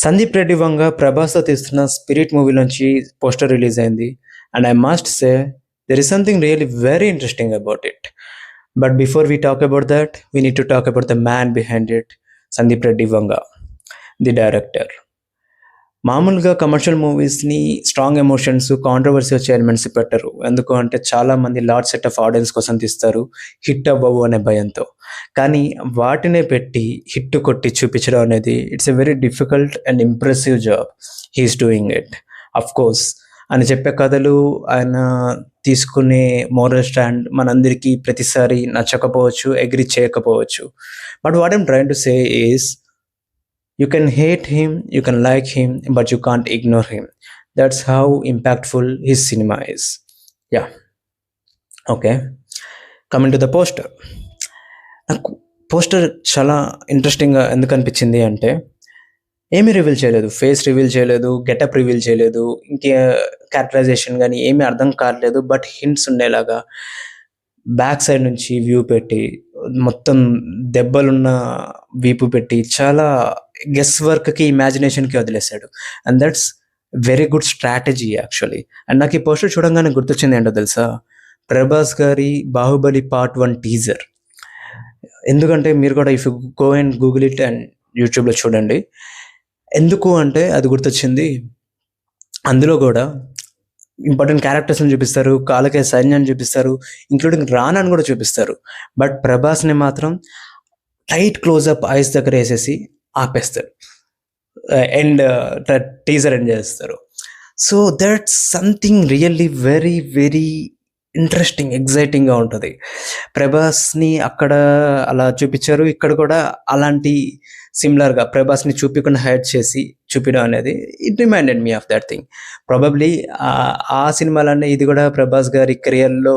సందీప్ రెడ్డి వంగ ప్రభాస్తో తీస్తున్న spirit మూవీలోంచి poster release అయింది. And I must say there is something really very interesting about it. But before we talk about that, we need to talk about the man behind it, Sandeep Reddy Vanga, the director. మామూలుగా commercial మూవీస్ని strong emotions, controversy వచ్చే elements పెట్టరు. ఎందుకు అంటే చాలామంది large set of audience కోసం తీస్తారు, hit అవ్వవు అనే భయంతో. కానీ వాటినే పెట్టి హిట్ కొట్టి చూపించడం అనేది it's a very difficult and impressive job. He's doing it. Of course ఆయన చెప్పే కథలు, ఆయన తీసుకునే మోరల్ స్టాండ్ మనందరికీ ప్రతిసారి నచ్చకపోవచ్చు, అగ్రీ చేయకపోవచ్చు. But what I'm trying to say is, you can hate him, you can like him, but you can't ignore him. That's how impactful his cinema is. Yeah. Okay. Coming to the poster. నాకు poster చాలా ఇంట్రెస్టింగ్గా ఎందుకు అనిపించింది అంటే, ఏమీ reveal చేయలేదు, face reveal చేయలేదు, getup reveal చేయలేదు, ఇంకే క్యారెక్టరైజేషన్ కానీ ఏమీ అర్థం కావట్లేదు. బట్ హింట్స్ ఉండేలాగా బ్యాక్ సైడ్ నుంచి వ్యూ పెట్టి, మొత్తం దెబ్బలున్న వీపు పెట్టి, చాలా గెస్ వర్క్కి, ఇమాజినేషన్కి వదిలేశాడు. And that's very good strategy actually. And నాకు ఈ పోస్టర్ చూడంగానే గుర్తొచ్చింది ఏంటో తెలుసా, ప్రభాస్ గారి బాహుబలి పార్ట్ 1 టీజర్. ఎందుకంటే మీరు కూడా if you go and Google it and యూట్యూబ్లో చూడండి. ఎందుకు అంటే అది గుర్తొచ్చింది. అందులో కూడా ఇంపార్టెంట్ క్యారెక్టర్స్ని చూపిస్తారు, కాలకే సైన్యాన్ని చూపిస్తారు, ఇంక్లూడింగ్ రానాని కూడా చూపిస్తారు. బట్ ప్రభాస్ని మాత్రం టైట్ క్లోజ్అప్ ఐస్ దగ్గర వేసేసి ఆపేస్తారు, ఎండ్ టీజర్ ఎండ్ చేస్తారు. So that's something really very very interesting, ఎగ్జైటింగ్గా ఉంటుంది. ప్రభాస్ని అక్కడ అలా చూపించారు, ఇక్కడ కూడా అలాంటి సిమిలర్గా ప్రభాస్ని చూపించకుండా హైడ్ చేసి చూపించడం అనేది it reminded me of that thing. Probably ఆ సినిమాలన్నీ ఇది కూడా ప్రభాస్ గారి కెరియర్లో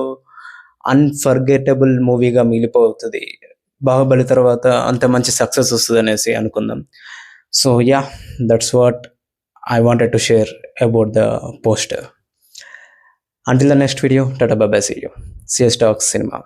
అన్ఫర్గెటబుల్ మూవీగా మిగిలిపోతుంది. బాహుబలి తర్వాత అంత మంచి సక్సెస్ వస్తుంది అనేసి అనుకుందాం. So yeah, that's what I wanted to share about the poster. Until the next video, tata bye bye, see you. CS Talks Cinema.